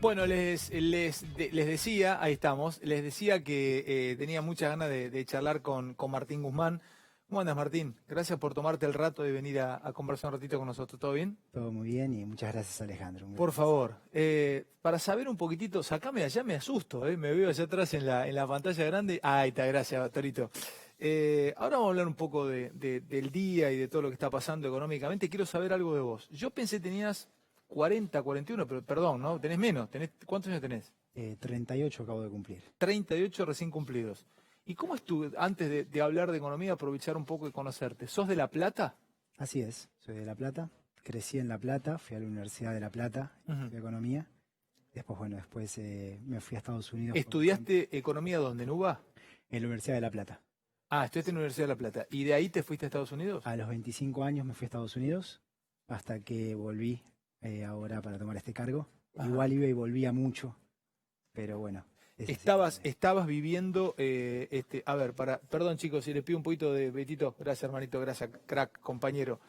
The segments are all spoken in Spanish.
Bueno, les decía, ahí estamos, les decía que tenía muchas ganas de charlar con Martín Guzmán. ¿Cómo andas, Martín? Gracias por tomarte el rato de venir a conversar un ratito con nosotros. ¿Todo bien? Todo muy bien y muchas gracias, Alejandro. Un Por gran favor, para saber un poquitito, sacame de allá, me asusto, me veo allá atrás en la pantalla grande. Ahí está, gracias, Torito. Ahora vamos a hablar un poco del día y de todo lo que está pasando económicamente. Quiero saber algo de vos. Yo pensé que tenías 40, 41, pero perdón, ¿no? Tenés menos. ¿Cuántos años tenés? 38 acabo de cumplir. 38 recién cumplidos. ¿Y cómo es tu, antes de hablar de economía, aprovechar un poco de conocerte? ¿Sos de La Plata? Así es, soy de La Plata, crecí en La Plata, fui a la Universidad de La Plata, Ujú. de Economía. Después me fui a Estados Unidos ¿Estudiaste economía dónde? ¿En UBA? en la Universidad de La Plata. Ah, estudiaste en la Universidad de La Plata. ¿Y de ahí te fuiste a Estados Unidos? A los 25 años me fui a Estados Unidos hasta que volví ahora para tomar este cargo. Ajá. Igual iba y volvía mucho, pero bueno. Estabas viviendo, a ver, perdón chicos, si les pido un poquito de Betito, gracias hermanito, gracias, crack, compañero.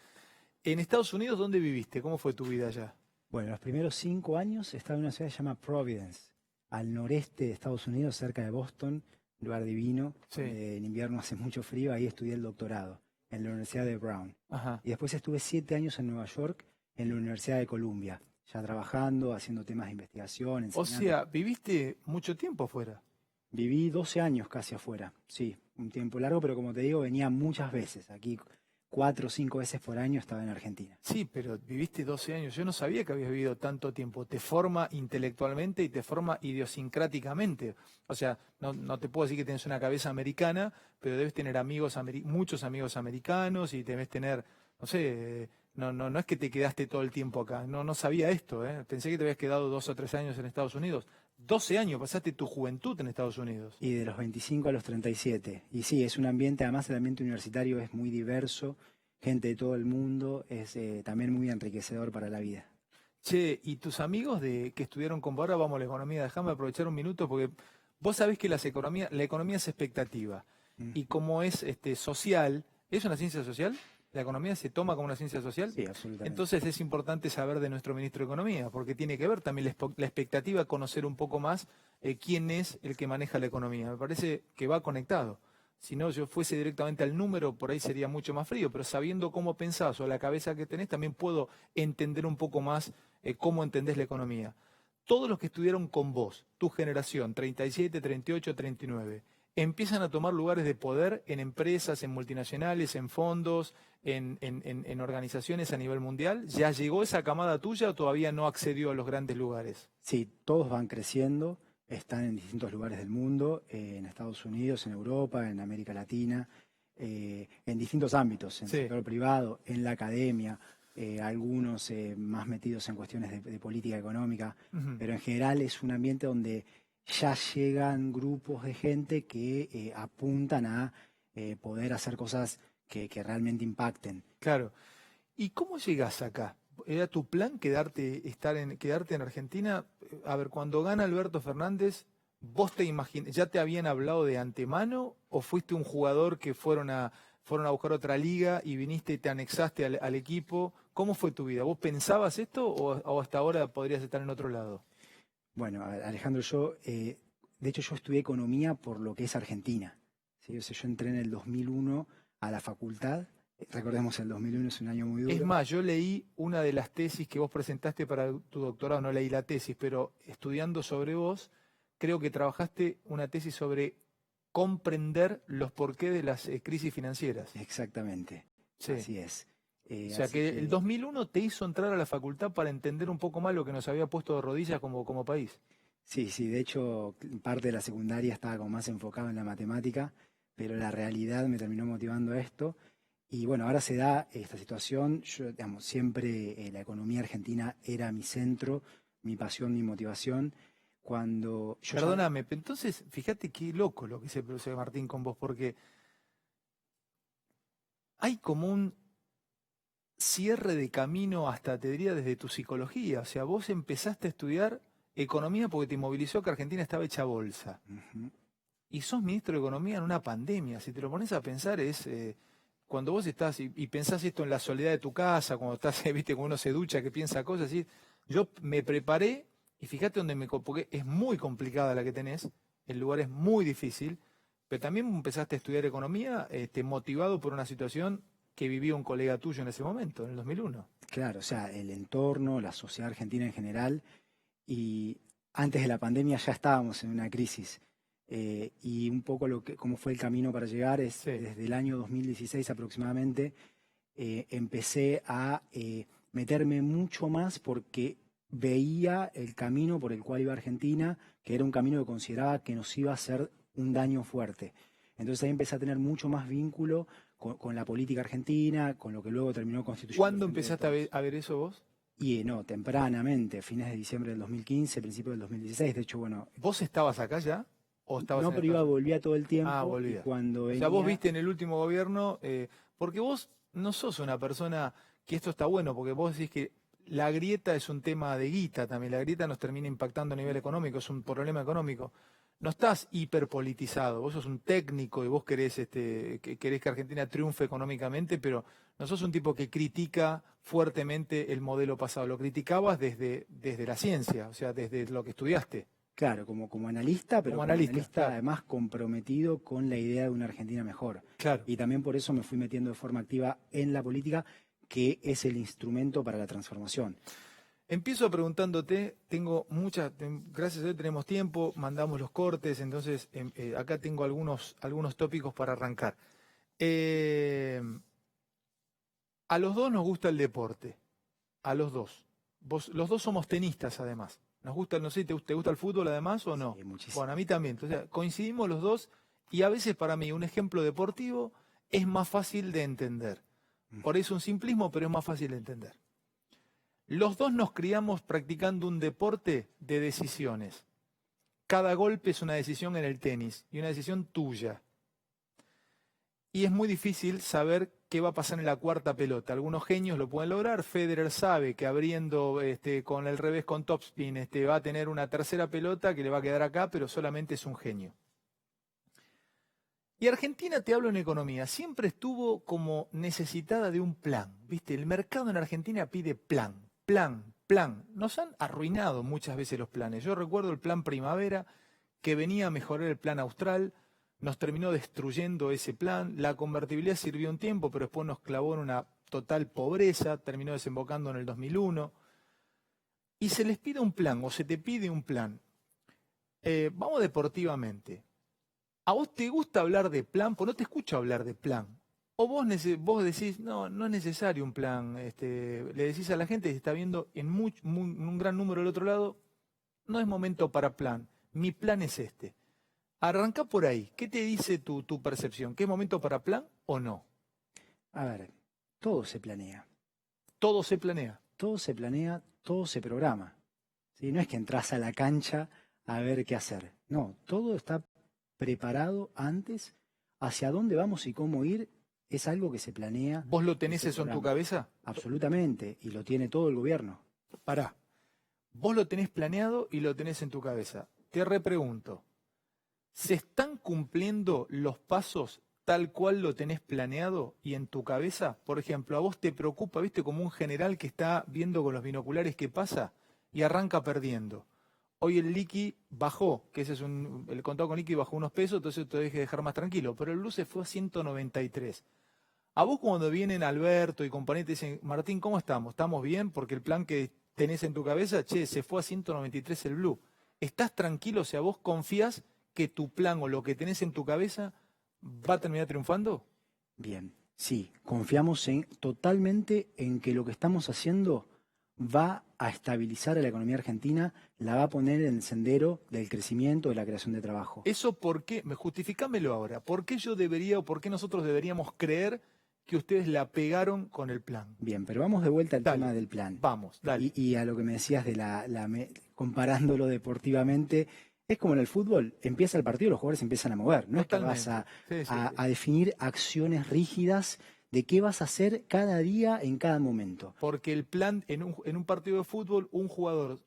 ¿En Estados Unidos dónde viviste? ¿Cómo fue tu vida allá? Bueno, los primeros 5 años estaba en una ciudad que se llama Providence, al noreste de Estados Unidos, cerca de Boston, un lugar divino. Sí. En invierno hace mucho frío, ahí estudié el doctorado, en la Universidad de Brown. Ajá. Y después estuve 7 años en Nueva York, en la Universidad de Columbia, ya trabajando, haciendo temas de investigación, O enseñando. sea, viviste mucho tiempo afuera. Viví 12 años casi afuera, sí, un tiempo largo, pero como te digo, venía muchas veces. Aquí 4 o 5 veces por año estaba en Argentina. Sí, pero viviste 12 años. Yo no sabía que habías vivido tanto tiempo. Te forma intelectualmente y te forma idiosincráticamente. O sea, no te puedo decir que tienes una cabeza americana, pero debes tener muchos amigos americanos y debes tener, no sé, no es que te quedaste todo el tiempo acá. No sabía esto, ¿eh? Pensé que te habías quedado 2 o 3 años en Estados Unidos. 12 años, pasaste tu juventud en Estados Unidos. Y de los 25 a los 37. Y sí, es un ambiente, además el ambiente universitario es muy diverso, gente de todo el mundo, es también muy enriquecedor para la vida. Che, ¿y tus amigos que estudiaron con vos? Ahora vamos a la economía, déjame aprovechar un minuto porque vos sabés que la economía es expectativa Mm. y como es social, ¿es una ciencia social? ¿La economía se toma como una ciencia social? Sí, absolutamente. Entonces es importante saber de nuestro ministro de Economía, porque tiene que ver también la expectativa, conocer un poco más quién es el que maneja la economía. Me parece que va conectado. Si no, yo fuese directamente al número, por ahí sería mucho más frío, pero sabiendo cómo pensás o la cabeza que tenés, también puedo entender un poco más cómo entendés la economía. Todos los que estudiaron con vos, tu generación, 37, 38, 39, empiezan a tomar lugares de poder en empresas, en multinacionales, en fondos, en organizaciones a nivel mundial. ¿Ya llegó esa camada tuya o todavía no accedió a los grandes lugares? Sí, todos van creciendo, están en distintos lugares del mundo, en Estados Unidos, en Europa, en América Latina, en distintos ámbitos, en el Sí. sector privado, en la academia, algunos más metidos en cuestiones de política económica, Ujú. pero en general es un ambiente donde ya llegan grupos de gente que apuntan a poder hacer cosas que realmente impacten. Claro. ¿Y cómo llegás acá? ¿Era tu plan quedarte en Argentina? A ver, cuando gana Alberto Fernández, ¿vos ya te habían hablado de antemano o fuiste un jugador que fueron a buscar otra liga y viniste y te anexaste al equipo? ¿Cómo fue tu vida? ¿Vos pensabas esto o hasta ahora podrías estar en otro lado? Bueno, Alejandro, de hecho yo estudié economía por lo que es Argentina. ¿Sí? O sea, yo entré en el 2001 a la facultad. Recordemos, el 2001 es un año muy Es duro. más, yo leí una de las tesis que vos presentaste para tu doctorado, no leí la tesis, pero estudiando sobre vos, creo que trabajaste una tesis sobre comprender los porqués de las crisis financieras. Exactamente, Sí. así es. O sea, Así que el que 2001 te hizo entrar a la facultad para entender un poco más lo que nos había puesto de rodillas como país. sí, de hecho parte de la secundaria estaba como más enfocado en la matemática, pero la realidad me terminó motivando a esto. Y bueno, ahora se da esta situación. Yo, digamos, siempre la economía argentina era mi centro, mi pasión, mi motivación. Cuando yo ya... Perdóname, pero entonces, fíjate qué loco lo que se produce Martín con vos, porque hay como un cierre de camino hasta, te diría, desde tu psicología. O sea, vos empezaste a estudiar economía porque te inmovilizó que Argentina estaba hecha bolsa. Ujú. Y sos ministro de Economía en una pandemia. Si te lo pones a pensar, cuando vos estás y pensás esto en la soledad de tu casa, cuando estás, viste, cuando uno se ducha, que piensa cosas así. Yo me preparé Y fíjate porque es muy complicada la que tenés, el lugar es muy difícil, pero también empezaste a estudiar economía motivado por una situación que vivía un colega tuyo en ese momento, en el 2001. Claro, o sea, el entorno, la sociedad argentina en general, y antes de la pandemia ya estábamos en una crisis. Y un poco cómo fue el camino para llegar es Sí. desde el año 2016 aproximadamente, empecé a meterme mucho más porque veía el camino por el cual iba Argentina, que era un camino que consideraba que nos iba a hacer un daño fuerte. Entonces ahí empecé a tener mucho más vínculo con la política argentina, con lo que luego terminó constituyendo el ¿Cuándo Frente de empezaste Todos. a ver eso vos? Y no, tempranamente, fines de diciembre del 2015, principios del 2016. De hecho, bueno, ¿Vos estabas acá ya o estabas no, en pero Estados Unidos? volvía todo el Ah, tiempo y volvía. cuando O sea, vos venía, viste en el último gobierno, porque vos no sos una persona, que esto está bueno, porque vos decís que la grieta es un tema de guita también, la grieta nos termina impactando a nivel económico, es un problema económico. No estás hiperpolitizado, vos sos un técnico y vos querés, querés que Argentina triunfe económicamente, pero no sos un tipo que critica fuertemente el modelo pasado, lo criticabas desde la ciencia, o sea, desde lo que estudiaste. claro, como analista, pero Como como analista, analista claro. además comprometido con la idea de una Argentina mejor. Claro. Y también por eso me fui metiendo de forma activa en la política, que es el instrumento para la transformación. Empiezo preguntándote, gracias a Dios tenemos tiempo, mandamos los cortes, entonces acá tengo algunos tópicos para arrancar. A los dos nos gusta el deporte, a los dos. Los dos somos tenistas además. Nos gusta, no sé, ¿te gusta el fútbol además o no? Sí, muchísimo. Bueno, a mí también. Entonces, coincidimos los dos y a veces para mí un ejemplo deportivo es más fácil de entender. Por eso un simplismo, pero es más fácil de entender. Los dos nos criamos practicando un deporte de decisiones. Cada golpe es una decisión en el tenis y una decisión tuya. Y es muy difícil saber qué va a pasar en la cuarta pelota. Algunos genios lo pueden lograr. Federer sabe que abriendo con el revés con topspin va a tener una tercera pelota que le va a quedar acá, pero solamente es un genio. Y Argentina, te hablo en economía, siempre estuvo como necesitada de un plan. ¿Viste? El mercado en Argentina pide plan. Plan. Nos han arruinado muchas veces los planes. Yo recuerdo el plan Primavera, que venía a mejorar el plan austral, nos terminó destruyendo ese plan. La convertibilidad sirvió un tiempo, pero después nos clavó en una total pobreza, terminó desembocando en el 2001. Y se les pide un plan, o se te pide un plan. Vamos deportivamente. ¿A vos te gusta hablar de plan? Pues no te escucho hablar de plan. O vos decís, no es necesario un plan. Le decís a la gente que está viendo en un gran número del otro lado, no es momento para plan. Mi plan es este. Arranca por ahí. ¿Qué te dice tu percepción? ¿Qué es momento para plan o no? A ver, todo se planea. Todo se planea. Todo se planea, todo se programa. ¿Sí? No es que entras a la cancha a ver qué hacer. No, todo está preparado antes. Hacia dónde vamos y cómo ir es algo que se planea. ¿Vos lo tenés se eso en tu programa. cabeza? Absolutamente, y lo tiene todo el gobierno. Pará. Vos lo tenés planeado y lo tenés en tu cabeza. Te repregunto. ¿Se están cumpliendo los pasos tal cual lo tenés planeado y en tu cabeza? Por ejemplo, ¿a vos te preocupa, viste, como un general que está viendo con los binoculares qué pasa y arranca perdiendo? Hoy el liqui bajó, que ese es el contado con liqui bajó unos pesos, entonces te deje dejar más tranquilo, pero el blue se fue a 193. A vos cuando vienen Alberto y compañía te dicen, Martín, ¿cómo estamos? ¿Estamos bien? Porque el plan que tenés en tu cabeza, se fue a 193 el blue. ¿Estás tranquilo? O sea, ¿vos confías que tu plan o lo que tenés en tu cabeza va a terminar triunfando? Bien, sí, confiamos totalmente en que lo que estamos haciendo va a estabilizar a la economía argentina, la va a poner en el sendero del crecimiento, de la creación de trabajo. Eso, ¿por qué? Justificámelo ahora. ¿Por qué yo debería o por qué nosotros deberíamos creer que ustedes la pegaron con el plan? Bien, pero vamos de vuelta al Dale, tema del plan. Vamos, dale. Y a lo que me decías de comparándolo deportivamente, es como en el fútbol, empieza el partido, los jugadores empiezan a mover, no Totalmente. es que vas Sí, sí. a definir acciones rígidas de qué vas a hacer cada día en cada momento. Porque el plan, en un partido de fútbol, un jugador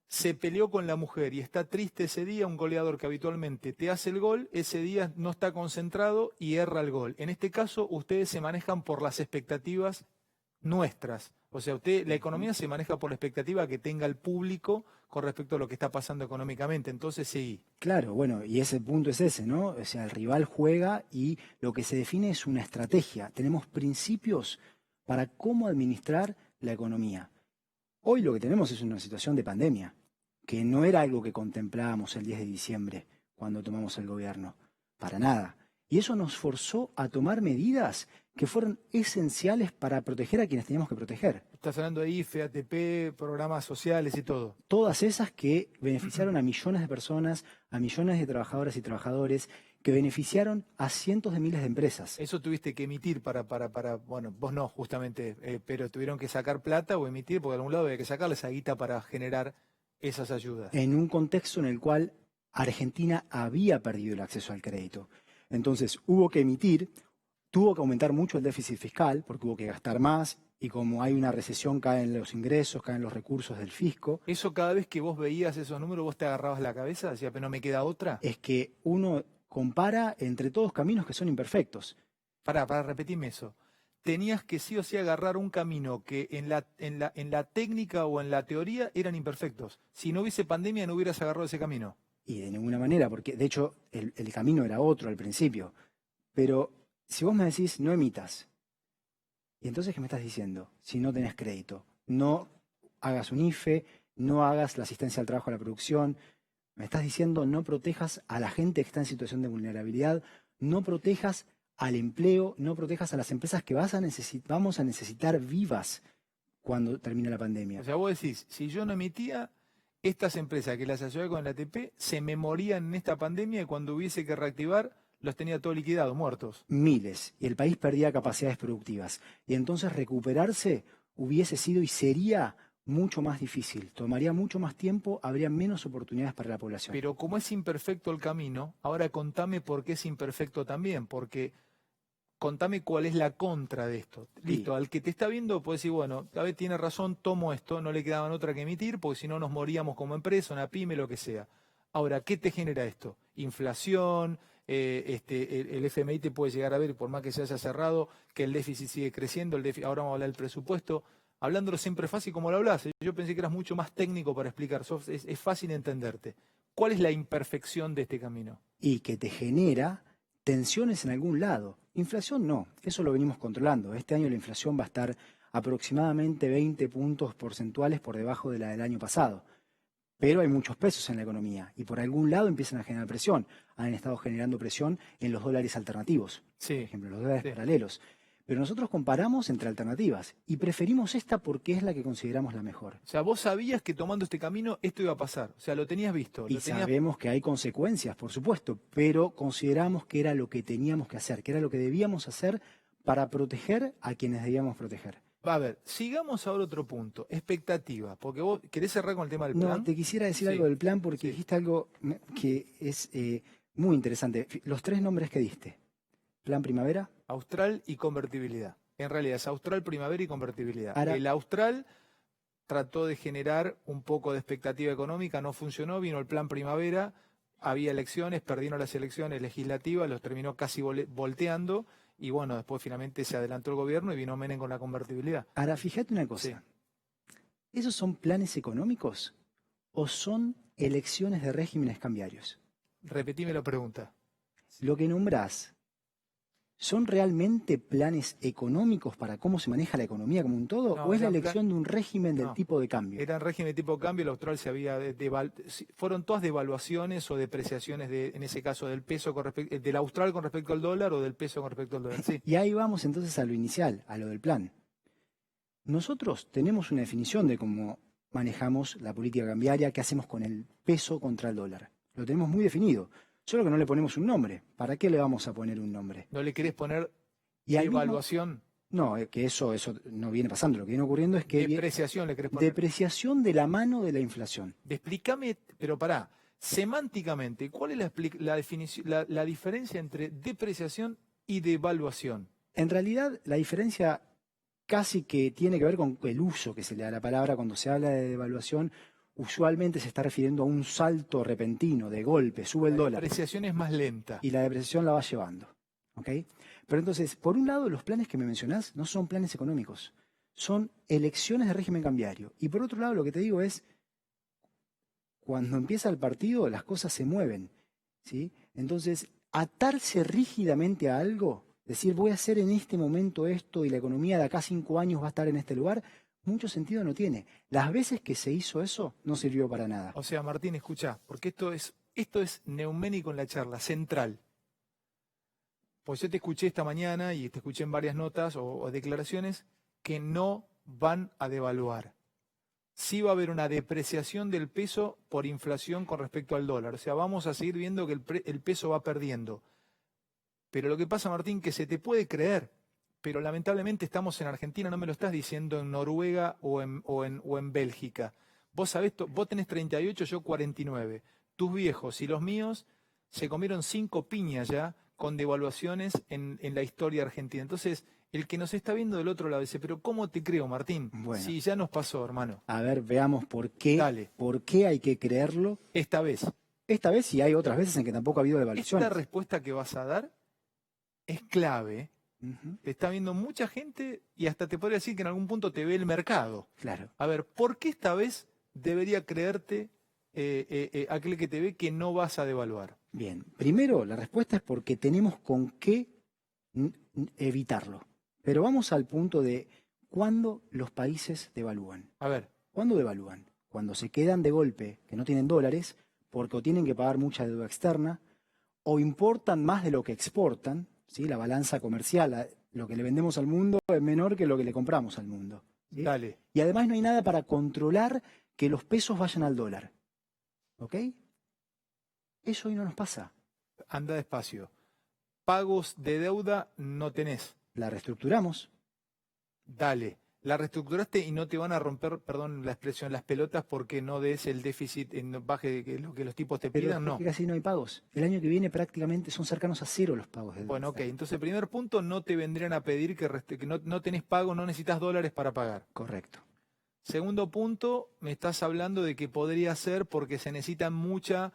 se peleó con la mujer y está triste ese día, un goleador que habitualmente te hace el gol, ese día no está concentrado y erra el gol. En este caso, ustedes se manejan por las expectativas nuestras. O sea, la economía se maneja por la expectativa que tenga el público con respecto a lo que está pasando económicamente. Entonces, sí. Claro, bueno, y ese punto es ese, ¿no? O sea, el rival juega y lo que se define es una estrategia. Tenemos principios para cómo administrar la economía. Hoy lo que tenemos es una situación de pandemia, que no era algo que contemplábamos el 10 de diciembre cuando tomamos el gobierno, para nada. Y eso nos forzó a tomar medidas que fueron esenciales para proteger a quienes teníamos que proteger. Estás hablando de IFE, ATP, programas sociales y todo. Todas esas que beneficiaron a millones de personas, a millones de trabajadoras y trabajadores, que beneficiaron a cientos de miles de empresas. Eso tuviste que emitir bueno, vos no, justamente, pero tuvieron que sacar plata o emitir, porque de algún lado había que sacarle esa guita para generar esas ayudas. En un contexto en el cual Argentina había perdido el acceso al crédito. Entonces hubo que emitir, tuvo que aumentar mucho el déficit fiscal, porque hubo que gastar más, y como hay una recesión caen los ingresos, caen los recursos del fisco. Eso cada vez que vos veías esos números, vos te agarrabas la cabeza, decías, pero no me queda otra. Es que uno compara entre todos caminos que son imperfectos. Para repetirme eso. Tenías que sí o sí agarrar un camino que en la técnica o en la teoría eran imperfectos. Si no hubiese pandemia no hubieras agarrado ese camino. Y de ninguna manera, porque de hecho el camino era otro al principio. Pero si vos me decís no emitas, ¿y entonces qué me estás diciendo? Si no tenés crédito, no hagas un IFE, no hagas la asistencia al trabajo a la producción, me estás diciendo no protejas a la gente que está en situación de vulnerabilidad, no protejas al empleo, no protejas a las empresas que vamos a necesitar vivas cuando termine la pandemia. O sea, vos decís, si yo no emitía, estas empresas que las ayudé con el ATP se me morían en esta pandemia y cuando hubiese que reactivar los tenía todo liquidado, muertos. Miles, y el país perdía capacidades productivas. Y entonces recuperarse hubiese sido y sería mucho más difícil, tomaría mucho más tiempo, habría menos oportunidades para la población. Pero como es imperfecto el camino, ahora contame por qué es imperfecto también, porque contame cuál es la contra de esto. Listo, al que te está viendo puede decir, bueno, David tiene razón, tomo esto, no le quedaban otra que emitir, porque si no nos moríamos como empresa, una pyme, lo que sea. Ahora, ¿qué te genera esto? Inflación, el FMI te puede llegar a ver, por más que se haya cerrado, que el déficit sigue creciendo, ahora vamos a hablar del presupuesto. Hablándolo siempre fácil como lo hablas, yo pensé que eras mucho más técnico para explicar, es fácil entenderte. ¿Cuál es la imperfección de este camino? Y que te genera tensiones en algún lado. Inflación no, eso lo venimos controlando. Este año la inflación va a estar aproximadamente 20 puntos porcentuales por debajo de la del año pasado. Pero hay muchos pesos en la economía y por algún lado empiezan a generar presión. Han estado generando presión en los dólares alternativos, Sí, por ejemplo, los dólares sí. paralelos. Pero nosotros comparamos entre alternativas y preferimos esta porque es la que consideramos la mejor. O sea, vos sabías que tomando este camino esto iba a pasar. O sea, lo tenías visto. Y sabemos que hay consecuencias, por supuesto, pero consideramos que era lo que teníamos que hacer, que era lo que debíamos hacer para proteger a quienes debíamos proteger. Va a ver, sigamos ahora otro punto, expectativa, porque vos querés cerrar con el tema del plan. No, te quisiera decir Sí, algo del plan porque sí. dijiste algo que es muy interesante. Los tres nombres que diste, Plan Primavera, Austral y convertibilidad. En realidad es Austral, primavera y convertibilidad. Ahora- El Austral trató de generar un poco de expectativa económica, no funcionó, vino el plan primavera, había elecciones, perdieron las elecciones legislativas, los terminó casi volteando y bueno, después finalmente se adelantó el gobierno y vino Menem con la convertibilidad. Ahora fíjate una cosa, ¿esos son planes económicos o son elecciones de regímenes cambiarios? Repetime la pregunta. Lo que nombrás, ¿son realmente planes económicos para cómo se maneja la economía como un todo? No, ¿O es la eran elección de un régimen del no. tipo de cambio? Era en régimen de tipo de cambio, el Austral se había fueron todas devaluaciones o depreciaciones en ese caso del peso del Austral con respecto al dólar o del peso con respecto al dólar. Sí. Y ahí vamos entonces a lo inicial, a lo del plan. Nosotros tenemos una definición de cómo manejamos la política cambiaria, qué hacemos con el peso contra el dólar. Lo tenemos muy definido, solo que no le ponemos un nombre. ¿Para qué le vamos a poner un nombre? ¿No le querés poner Y al mismo- evaluación? No, que eso no viene pasando. Lo que viene ocurriendo es que Depreciación le querés poner. depreciación de la mano de la inflación. Explícame, pero pará, semánticamente, ¿cuál es la definición, la diferencia entre depreciación y devaluación? En realidad, la diferencia casi que tiene que ver con el uso que se le da a la palabra. Cuando se habla de devaluación, usualmente se está refiriendo a un salto repentino, de golpe, sube el La dólar. depreciación es más lenta. Y la depreciación la va llevando. ¿Ok? Pero entonces, por un lado, los planes que me mencionás no son planes económicos, son elecciones de régimen cambiario. Y por otro lado, lo que te digo es, cuando empieza el partido, las cosas se mueven, ¿sí? Entonces, atarse rígidamente a algo, decir voy a hacer en este momento esto y la economía de acá 5 años va a estar en este lugar, mucho sentido no tiene. Las veces que se hizo eso, no sirvió para nada. O sea, Martín, escuchá, porque esto es neuménico en la charla, central. Pues yo te escuché esta mañana y te escuché en varias notas o declaraciones que no van a devaluar. Sí va a haber una depreciación del peso por inflación con respecto al dólar. O sea, vamos a seguir viendo que el peso va perdiendo. Pero lo que pasa, Martín, que se te puede creer, pero lamentablemente estamos en Argentina, no me lo estás diciendo en Noruega o en Bélgica. Vos sabés, vos tenés 38, yo 49. Tus viejos y los míos se comieron 5 piñas ya con devaluaciones en la historia argentina. Entonces, el que nos está viendo del otro lado dice, pero ¿cómo te creo, Martín? Bueno. Sí, ya nos pasó, hermano. A ver, veamos por qué, Dale. por qué hay que creerlo. Esta vez. Esta vez y hay otras veces en que tampoco ha habido devaluaciones. Esta respuesta que vas a dar es clave. Te está viendo mucha gente y hasta te podría decir que en algún punto te ve el mercado. Claro. A ver, ¿por qué esta vez debería creerte aquel que te ve que no vas a devaluar? Bien, primero la respuesta es porque tenemos con qué evitarlo. Pero vamos al punto de cuándo los países devalúan. A ver. ¿Cuándo devalúan? Cuando se quedan de golpe, que no tienen dólares, porque o tienen que pagar mucha deuda externa, o importan más de lo que exportan, ¿sí? La balanza comercial, lo que le vendemos al mundo es menor que lo que le compramos al mundo, ¿sí? Dale. Y además no hay nada para controlar que los pesos vayan al dólar. ¿Ok? Eso hoy no nos pasa. Anda despacio. Pagos de deuda no tenés. La reestructuramos. Dale. La reestructuraste y no te van a romper, perdón la expresión, las pelotas porque no des el déficit en baje de lo que los tipos te pidan, no. Casi no hay pagos. El año que viene prácticamente son cercanos a 0 los pagos de deuda. Bueno, ok. Entonces, el primer punto, no te vendrían a pedir que no tenés pago, no necesitas dólares para pagar. Correcto. Segundo punto, me estás hablando de que podría ser porque se necesita mucha...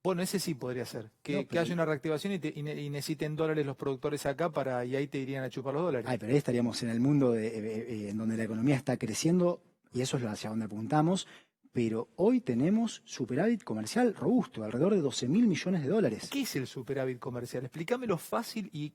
Bueno, ese sí podría ser. Que haya una reactivación y necesiten dólares los productores acá y ahí te irían a chupar los dólares. Ay, pero ahí estaríamos en el mundo en donde la economía está creciendo y eso es hacia donde apuntamos. Pero hoy tenemos superávit comercial robusto, alrededor de 12.000 millones de dólares. ¿Qué es el superávit comercial? Explícamelo fácil y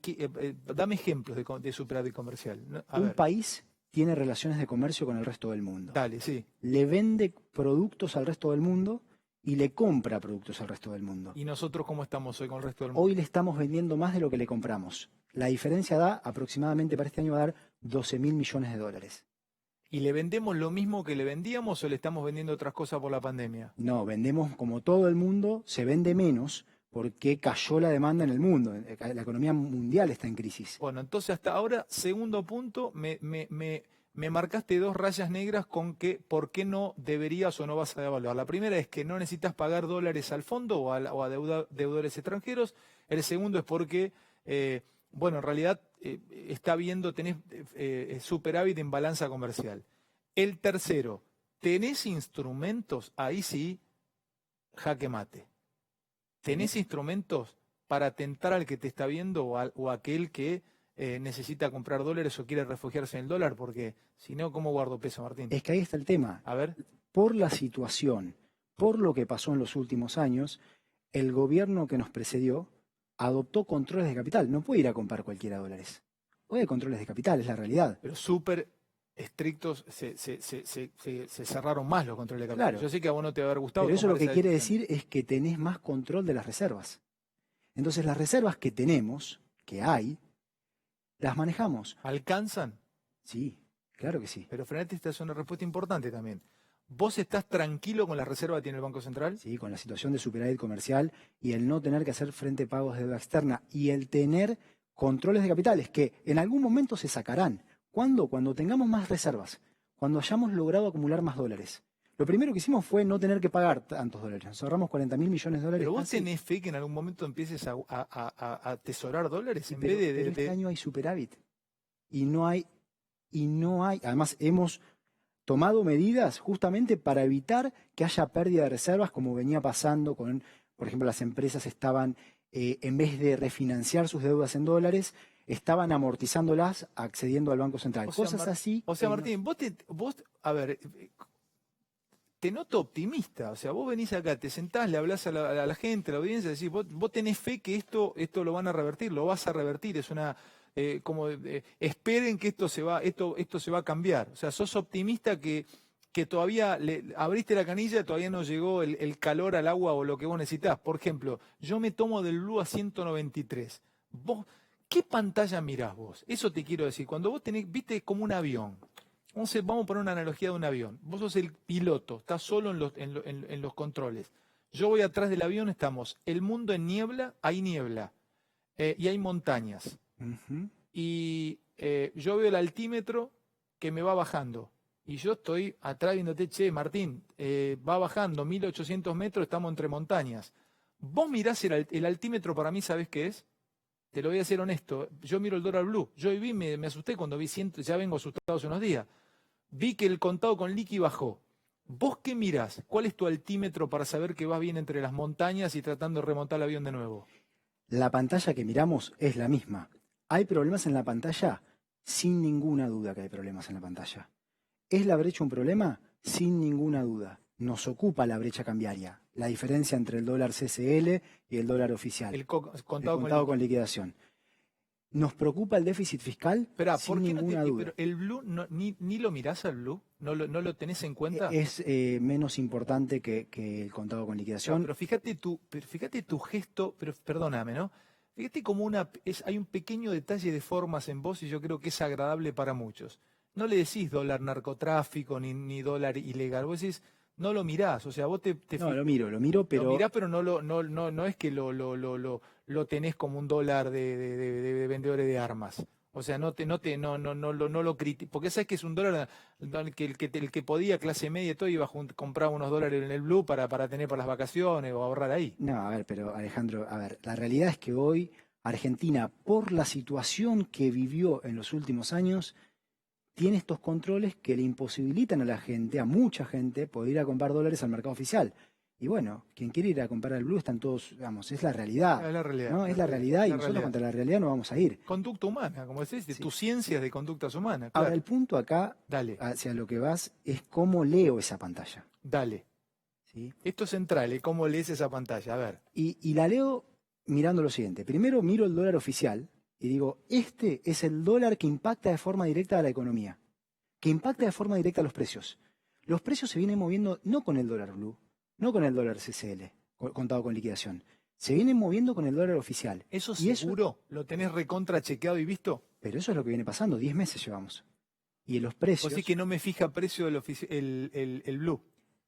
dame ejemplos de superávit comercial. Un país tiene relaciones de comercio con el resto del mundo. Dale, sí. Le vende productos al resto del mundo y le compra productos al resto del mundo. ¿Y nosotros cómo estamos hoy con el resto del mundo? Hoy le estamos vendiendo más de lo que le compramos. La diferencia da aproximadamente, para este año va a dar 12.000 millones de dólares. ¿Y le vendemos lo mismo que le vendíamos o le estamos vendiendo otras cosas por la pandemia? No, vendemos como todo el mundo, se vende menos porque cayó la demanda en el mundo. La economía mundial está en crisis. Bueno, entonces hasta ahora, segundo punto, me marcaste 2 rayas negras con que por qué no deberías o no vas a devaluar. La primera es que no necesitas pagar dólares al fondo o a deudores extranjeros. El segundo es porque, bueno, en realidad tenés superávit en balanza comercial. El tercero, tenés instrumentos, ahí sí, jaque mate. ¿Tenés instrumentos para tentar al que te está viendo o a aquel que necesita comprar dólares o quiere refugiarse en el dólar? Porque si no, ¿cómo guardo peso, Martín? Es que ahí está el tema. A ver. Por la situación, por lo que pasó en los últimos años, el gobierno que nos precedió adoptó controles de capital. No puede ir a comprar cualquiera dólares. Hoy hay controles de capital, es la realidad. Pero súper estrictos, se cerraron más los controles de capital. Claro. Yo sé que a vos no te va a haber gustado. Pero eso lo que quiere decir es que tenés más control de las reservas. Entonces las reservas que tenemos, que hay, las manejamos. ¿Alcanzan? Sí, claro que sí. Pero frenate, esta es una respuesta importante también. ¿Vos estás tranquilo con la reserva que tiene el Banco Central? Sí, con la situación de superávit comercial y el no tener que hacer frente a pagos de deuda externa y el tener controles de capitales que en algún momento se sacarán. ¿Cuándo? Cuando tengamos más reservas, cuando hayamos logrado acumular más dólares. Lo primero que hicimos fue no tener que pagar tantos dólares. Nos ahorramos 40.000 millones de dólares. ¿Pero vos tenés fe que en algún momento empieces a atesorar dólares en vez de... Este año hay superávit y no hay... Además, hemos tomado medidas justamente para evitar que haya pérdida de reservas, como venía pasando con, por ejemplo, las empresas estaban, en vez de refinanciar sus deudas en dólares, estaban amortizándolas accediendo al Banco Central. O sea, Cosas así. O sea, Martín, a ver, te noto optimista. O sea, vos venís acá, te sentás, le hablás a la gente, a la audiencia, decís, vos tenés fe que esto lo van a revertir, lo vas a revertir. Es una, esperen que esto se va a cambiar. O sea, sos optimista que todavía abriste la canilla, todavía no llegó el calor al agua o lo que vos necesitás. Por ejemplo, yo me tomo del Blue a 193. Vos, ¿qué pantalla mirás vos? Eso te quiero decir. Cuando vos viste como un avión. Vamos a poner una analogía de un avión. Vos sos el piloto, estás solo en los controles. Yo voy atrás del avión, estamos. El mundo en niebla, hay niebla. Y hay montañas. Ujú. Y yo veo el altímetro que me va bajando. Y yo estoy atrás viéndote, che, Martín, va bajando 1800 metros, estamos entre montañas. Vos mirás el altímetro, para mí, ¿sabés qué es? Te lo voy a ser honesto. Yo miro el dólar blue. Yo me asusté cuando vi 100, ya vengo asustado hace unos días. Vi que el contado con liqui bajó. ¿Vos qué mirás? ¿Cuál es tu altímetro para saber que vas bien entre las montañas y tratando de remontar el avión de nuevo? La pantalla que miramos es la misma. ¿Hay problemas en la pantalla? Sin ninguna duda que hay problemas en la pantalla. ¿Es la brecha un problema? Sin ninguna duda. Nos ocupa la brecha cambiaria, la diferencia entre el dólar CCL y el dólar oficial, El el contado con liquidación. ¿Nos preocupa el déficit fiscal? Esperá, Sin ¿por qué ninguna duda. pero el blue, ni lo mirás al blue? ¿No lo tenés en cuenta? Es menos importante que el contado con No, liquidación. pero fíjate tu gesto, pero perdóname, ¿no? Fíjate como hay un pequeño detalle de formas en vos y yo creo que es agradable para muchos. No le decís dólar narcotráfico ni dólar ilegal, vos decís, no lo mirás, o sea, vos No, lo miro, pero... lo mirás, pero no es que lo tenés como un dólar de vendedores de armas. O sea, no lo criticas, porque sabes que es un dólar que el que podía, clase media y todo, iba a comprar unos dólares en el blue para tener para las vacaciones o ahorrar ahí. No, a ver, pero Alejandro, a ver, la realidad es que hoy Argentina, por la situación que vivió en los últimos años, tiene estos controles que le imposibilitan a la gente, a mucha gente, poder ir a comprar dólares al mercado oficial. Y bueno, quien quiere ir a comprar al blue están todos, digamos, es la realidad. Es la realidad. ¿No? Es la realidad y nosotros contra la realidad no vamos a ir. Conducta humana, como decís, Sí. tus ciencias de conductas humanas. Ahora, Claro. el punto acá, Dale, hacia lo que vas, es cómo leo esa pantalla. dale. ¿Sí? Esto es central, ¿eh? ¿Cómo lees esa pantalla? A ver. Y la leo mirando lo siguiente. Primero miro el dólar oficial y digo, este es el dólar que impacta de forma directa a la economía, que impacta de forma directa a los precios. Los precios se vienen moviendo no con el dólar blue, no con el dólar CCL, contado con liquidación. Se vienen moviendo con el dólar oficial. ¿Eso Y seguro? ¿Lo tenés recontra chequeado y visto? Pero eso es lo que viene pasando, 10 meses llevamos. Y en los O precios... sí que no me fija precio el blue.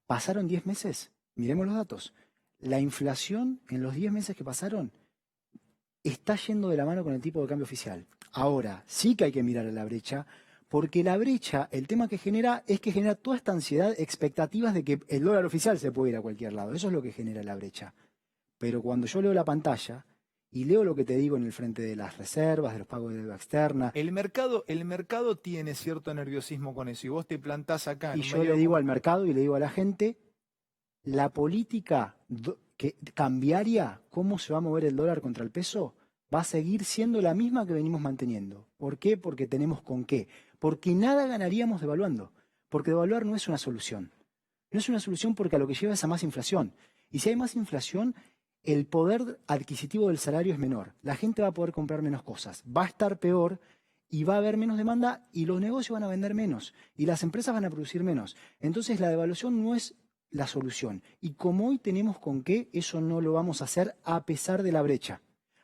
Pasaron 10 meses, miremos los datos. La inflación en los 10 meses que pasaron está yendo de la mano con el tipo de cambio oficial. Ahora, sí que hay que mirar a la brecha, porque la brecha, el tema que genera es que genera toda esta ansiedad, expectativas de que el dólar oficial se puede ir a cualquier lado. Eso es lo que genera la brecha. Pero cuando yo leo la pantalla y leo lo que te digo en el frente de las reservas, de los pagos de deuda externa, El mercado tiene cierto nerviosismo con eso y vos te plantás acá. y yo le digo al mercado y le digo a la gente, la política cambiaria, cómo se va a mover el dólar contra el peso, va a seguir siendo la misma que venimos manteniendo. ¿Por qué? Porque tenemos con qué. Porque nada ganaríamos devaluando. Porque devaluar no es una solución. No es una solución porque a lo que lleva es a más inflación. Y si hay más inflación, el poder adquisitivo del salario es menor. La gente va a poder comprar menos cosas. Va a estar peor y va a haber menos demanda y los negocios van a vender menos. Y las empresas van a producir menos. Entonces la devaluación no es la solución. Y como hoy tenemos con qué, eso no lo vamos a hacer a pesar de la brecha.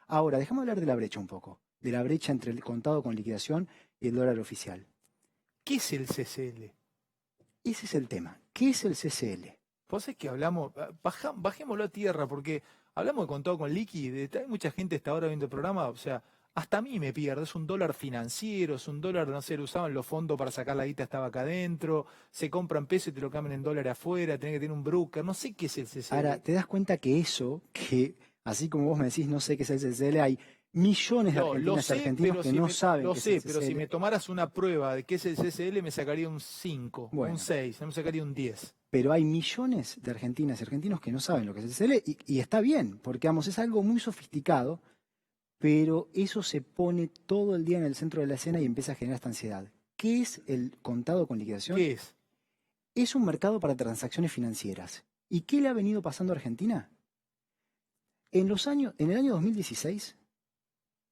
Ahora, déjame hablar de la brecha un poco. De la brecha entre el contado con liquidación y el dólar oficial. ¿Qué es el CCL? Ese es el tema. ¿Qué es el CCL? Vos sabés que hablamos, bajémoslo a tierra, porque hablamos de contado con liqui, hay mucha gente hasta ahora viendo el programa, o sea, hasta a mí me pierde, es un dólar financiero, es un dólar, no sé, lo usaban los fondos para sacar la guita, estaba acá adentro, se compran pesos y te lo cambian en dólares afuera, tenés que tener un broker, no sé qué es el CCL. Ahora, te das cuenta que eso, que así como vos me decís, no sé qué es el CCL, hay millones de argentinas y argentinos que no saben Lo qué es sé, el pero si CCL. me tomaras una prueba de qué es el CCL, me sacaría un 5, Bueno. un 6, no me sacaría un 10. Pero hay millones de argentinas y argentinos que no saben lo que es el CCL y está bien, porque vamos, es algo muy sofisticado, pero eso se pone todo el día en el centro de la escena y empieza a generar esta ansiedad. ¿Qué es el contado con liquidación? ¿Qué es? Es un mercado para transacciones financieras. ¿Y qué le ha venido pasando a Argentina? En el año 2016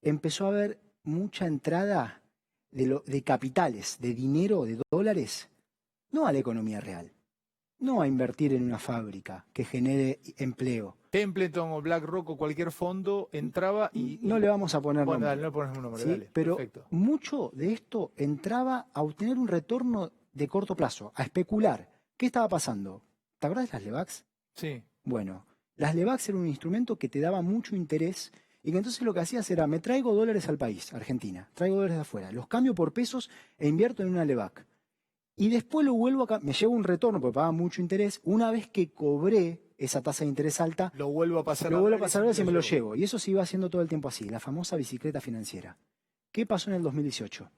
empezó a haber mucha entrada de capitales, de dinero, de dólares, no a la economía real, no a invertir en una fábrica que genere empleo. Templeton o BlackRock o cualquier fondo entraba y... No le vamos a poner Bueno, nombre, dale, no ponemos un nombre, ¿sí? dale. Pero Perfecto. mucho de esto entraba a obtener un retorno de corto plazo, a especular. ¿Qué estaba pasando? ¿Te acuerdas de las Levax? Sí. Bueno, las Levax era un instrumento que te daba mucho interés y que entonces lo que hacías era, me traigo dólares al país, Argentina, traigo dólares de afuera, los cambio por pesos e invierto en una Levac. Y después lo vuelvo acá, me llevo un retorno porque pagaba mucho interés. Una vez que cobré esa tasa de interés alta, Lo vuelvo a pasar lo vuelvo a pasar a dólares dólares y me lo llevo. llevo. Y eso se iba haciendo todo el tiempo así, la famosa bicicleta financiera. ¿Qué pasó en el 2018?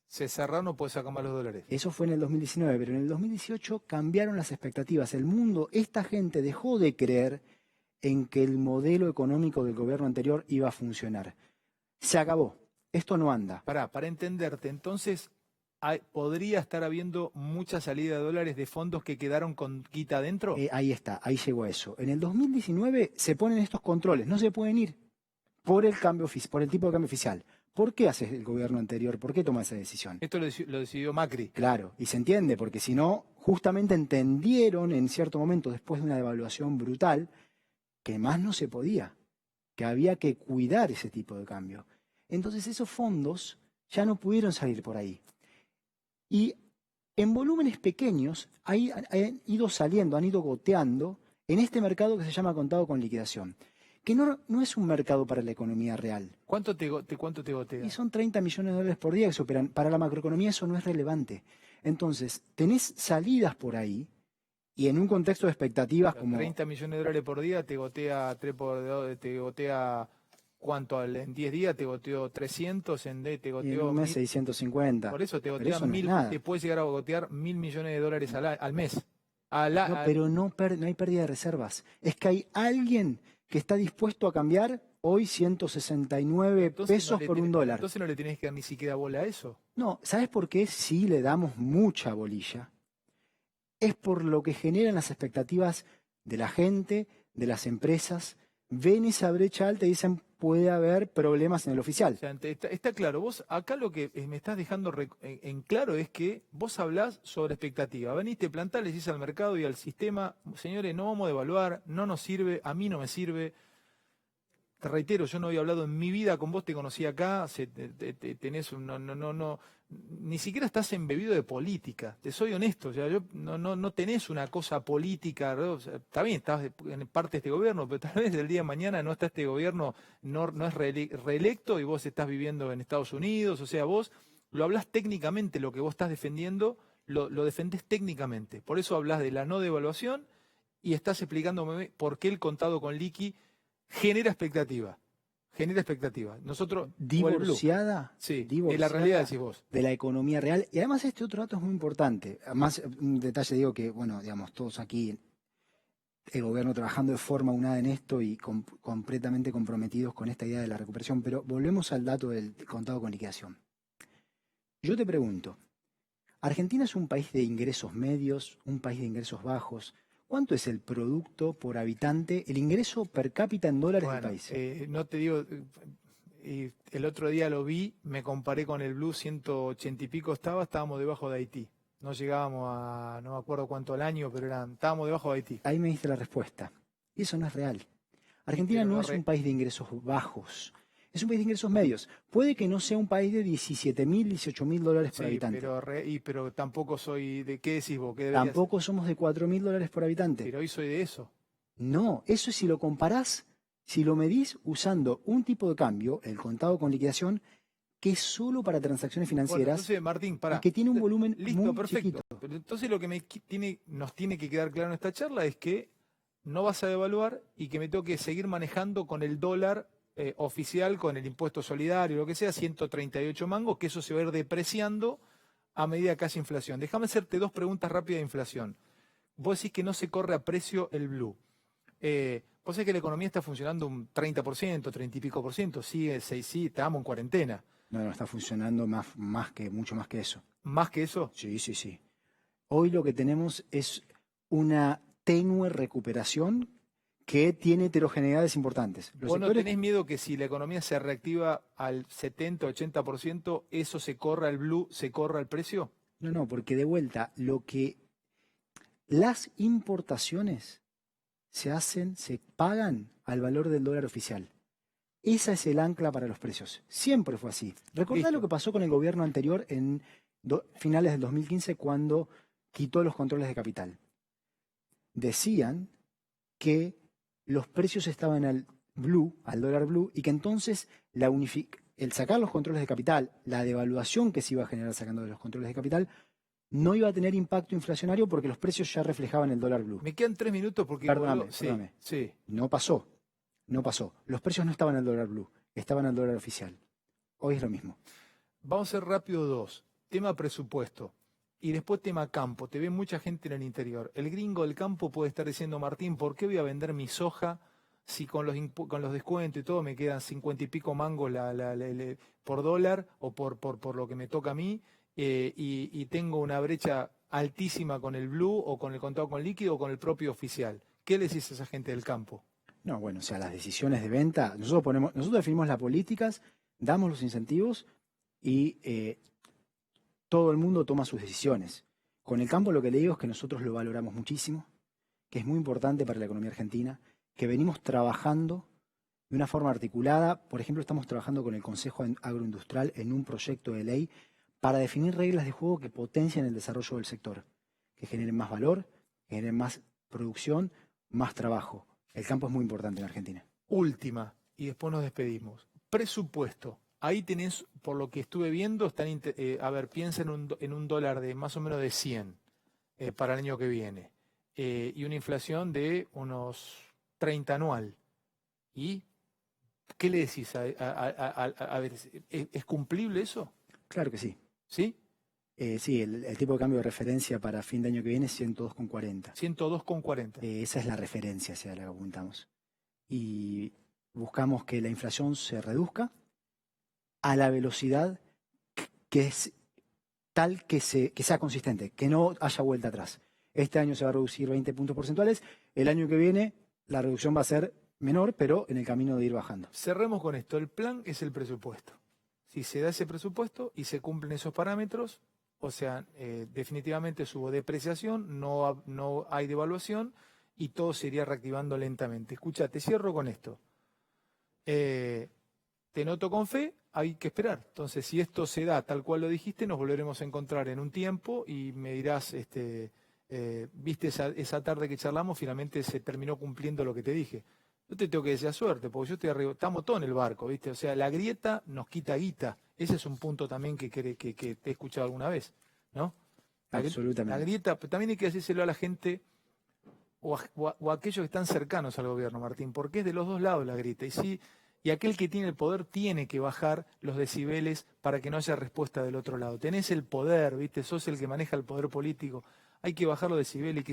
Se cerraron, no puedes sacar más los dólares. Eso fue en el 2019, pero en el 2018 cambiaron las expectativas. El mundo, esta gente dejó de creer en que el modelo económico del gobierno anterior iba a funcionar. Se acabó. Esto no anda. Para entenderte, entonces podría estar habiendo mucha salida de dólares de fondos que quedaron con quita adentro. Ahí está, ahí llegó a eso. En el 2019 se ponen estos controles, no se pueden ir por el por el tipo de cambio oficial. ¿Por qué hace el gobierno anterior? ¿Por qué toma esa decisión? Esto lo decidió Macri. Claro, y se entiende, porque si no, justamente entendieron en cierto momento, después de una devaluación brutal, que más no se podía, que había que cuidar ese tipo de cambio. Entonces esos fondos ya no pudieron salir por ahí. Y en volúmenes pequeños han ido saliendo, han ido goteando en este mercado que se llama contado con liquidación, que no es un mercado para la economía real. ¿Cuánto te gotea? Y son 30 millones de dólares por día que se operan. Para la macroeconomía eso no es relevante. Entonces, tenés salidas por ahí y en un contexto de expectativas como... 30 millones de dólares por día te gotea te gotea ¿cuánto? En 10 días te goteó 300, te Y en goteó un mes 1000. 650. Por eso te Pero gotea eso no es 1000, nada. te puede llegar a gotear 1.000 millones de dólares al mes. No, pero no hay pérdida de reservas. Es que hay alguien que está dispuesto a cambiar hoy 169 Entonces pesos por un dólar. Entonces no le tenés que dar ni siquiera bola a eso. No, ¿sabes por qué sí le damos mucha bolilla? Es por lo que generan las expectativas de la gente, de las empresas. Ven esa brecha alta y dicen puede haber problemas en el O oficial. sea, está claro, vos acá lo que me estás dejando en claro es que vos hablás sobre expectativa. Venís, te plantás, le decís al mercado y al sistema, señores, no vamos a devaluar, no nos sirve, a mí no me sirve. Te reitero, yo no había hablado en mi vida con vos, te conocí acá, tenés ni siquiera estás embebido de política, te soy honesto, o sea, no tenés una cosa política, ¿no? O sea, está bien, estás en parte de este gobierno, pero tal vez el día de mañana no está este gobierno, no es reelecto y vos estás viviendo en Estados Unidos, o sea, vos lo hablás técnicamente, lo que vos estás defendiendo, lo defendés técnicamente, por eso hablas de la no devaluación y estás explicándome por qué el contado con liqui genera expectativa. Genera expectativa. Nosotros. Divorciada, Sí, es la divorciada realidad, decís vos. de la economía real. Y además este otro dato es muy importante. Además, un detalle digo que, bueno, digamos, todos aquí, el gobierno trabajando de forma unada en esto y completamente comprometidos con esta idea de la recuperación. Pero volvemos al dato del contado con liquidación. Yo te pregunto, Argentina es un país de ingresos medios, un país de ingresos bajos. ¿Cuánto es el producto por habitante, el ingreso per cápita en dólares del Bueno, país? no te digo. El otro día lo vi, me comparé con el Blue 180 y pico estábamos debajo de Haití. No llegábamos a, no me acuerdo cuánto al año, pero estábamos debajo de Haití. Ahí me diste la respuesta. Y eso no es real. Argentina Pero no no es un país de ingresos bajos. Es un país de ingresos medios. Puede que no sea un país de 17.000, 18.000 dólares por Sí, habitante. pero tampoco soy de. ¿Qué decís vos? ¿Qué debería ser? Tampoco somos de 4.000 dólares por habitante. Pero hoy soy de eso. No, eso es si lo comparás, si lo medís usando un tipo de cambio, el contado con liquidación, que es solo para transacciones Bueno, financieras entonces, Martín, y pará. que tiene un volumen Listo, muy perfecto. chiquito. Pero entonces lo que nos tiene que quedar claro en esta charla es que no vas a devaluar y que me tengo que seguir manejando con el dólar oficial, con el impuesto solidario, lo que sea, 138 mangos, que eso se va a ir depreciando a medida que hace inflación. Déjame hacerte dos preguntas rápidas de inflación. Vos decís que no se corre a precio el blue. Vos sabés que la economía está funcionando un 30%, 30 y pico por ciento, sigue, sí, estamos en cuarentena. No, está funcionando mucho más que eso. ¿Más que eso? Sí. Hoy lo que tenemos es una tenue recuperación que tiene heterogeneidades importantes. ¿Vos no tenés miedo que si la economía se reactiva al 70, 80%, eso se corra al blue, se corra el precio? No, porque de vuelta, las importaciones se pagan al valor del dólar oficial. Esa es el ancla para los precios. Siempre fue así. Recordá lo que pasó con el gobierno anterior en finales del 2015 cuando quitó los controles de capital. Decían que los precios estaban al dólar blue, y que entonces el sacar los controles de capital, la devaluación que se iba a generar sacando de los controles de capital, no iba a tener impacto inflacionario porque los precios ya reflejaban el dólar blue. Me quedan 3 minutos porque... Perdóname. Sí. No pasó. Los precios no estaban al dólar blue, estaban al dólar oficial. Hoy es lo mismo. Vamos a ser rápido dos. Tema presupuesto. Y después tema campo. Te ve mucha gente en el interior. El gringo del campo puede estar diciendo, Martín, ¿por qué voy a vender mi soja si con los descuentos y todo me quedan 50 y pico mangos por dólar o por lo que me toca a mí? Y tengo una brecha altísima con el blue o con el contado con líquido o con el propio oficial. ¿Qué le decís a esa gente del campo? No, bueno, o sea, las decisiones de venta, nosotros definimos las políticas, damos los incentivos y todo el mundo toma sus decisiones. Con el campo lo que le digo es que nosotros lo valoramos muchísimo, que es muy importante para la economía argentina, que venimos trabajando de una forma articulada. Por ejemplo, estamos trabajando con el Consejo Agroindustrial en un proyecto de ley para definir reglas de juego que potencien el desarrollo del sector, que generen más valor, que generen más producción, más trabajo. El campo es muy importante en Argentina. Última, y después nos despedimos. Presupuesto. Ahí tenés, por lo que estuve viendo, piensa en un dólar de más o menos de 100 para el año que viene. Y una inflación de unos 30 anual. ¿Y qué le decís? A ver, ¿es cumplible eso? Claro que sí. ¿Sí? Sí, el tipo de cambio de referencia para fin de año que viene es 102,40. 102,40. Esa es la referencia hacia la que apuntamos. Y buscamos que la inflación se reduzca a la velocidad que es tal que sea consistente, que no haya vuelta atrás. Este año se va a reducir 20 puntos porcentuales, el año que viene la reducción va a ser menor, pero en el camino de ir bajando. Cerremos con esto, el plan es el presupuesto. Si se da ese presupuesto y se cumplen esos parámetros, o sea, definitivamente hubo depreciación, no hay devaluación y todo se iría reactivando lentamente. Escucha, te cierro con esto. Te noto con fe, hay que esperar. Entonces, si esto se da tal cual lo dijiste, nos volveremos a encontrar en un tiempo y me dirás, viste esa tarde que charlamos, finalmente se terminó cumpliendo lo que te dije. Yo te tengo que desear suerte, porque yo estoy arriba, estamos todos en el barco, ¿viste? O sea, la grieta nos quita guita. Ese es un punto también que te he escuchado alguna vez, ¿no? Absolutamente. La grieta, pero también hay que decírselo a la gente o a aquellos que están cercanos al gobierno, Martín, porque es de los dos lados la grieta. Y aquel que tiene el poder tiene que bajar los decibeles para que no haya respuesta del otro lado. Tenés el poder, ¿viste? Sos el que maneja el poder político. Hay que bajar los decibeles, hay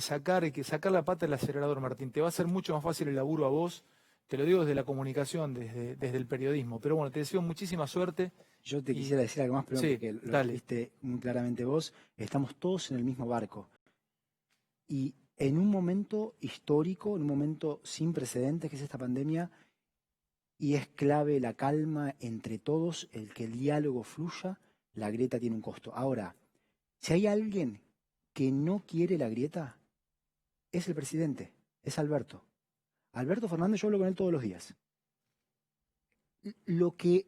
que sacar la pata del acelerador, Martín. Te va a hacer mucho más fácil el laburo a vos. Te lo digo desde la comunicación, desde el periodismo. Pero bueno, te deseo muchísima suerte. Yo te quisiera decir algo más, pero sí, porque lo dijiste muy claramente vos. Estamos todos en el mismo barco. Y en un momento histórico, en un momento sin precedentes, que es esta pandemia, y es clave la calma entre todos, el que el diálogo fluya, la grieta tiene un costo. Ahora, si hay alguien que no quiere la grieta, es el presidente, es Alberto. Alberto Fernández, yo hablo con él todos los días.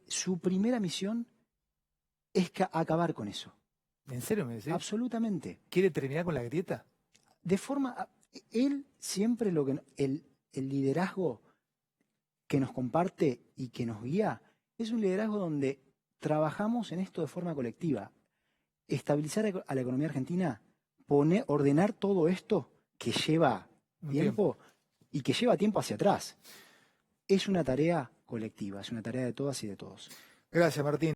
Su primera misión es acabar con eso. ¿En serio me decís? Absolutamente. ¿Quiere terminar con la grieta? Él siempre el liderazgo que nos comparte y que nos guía es un liderazgo donde trabajamos en esto de forma colectiva. Estabilizar a la economía argentina, ordenar todo esto que lleva tiempo y que lleva tiempo hacia atrás. Es una tarea colectiva, es una tarea de todas y de todos. Gracias, Martín.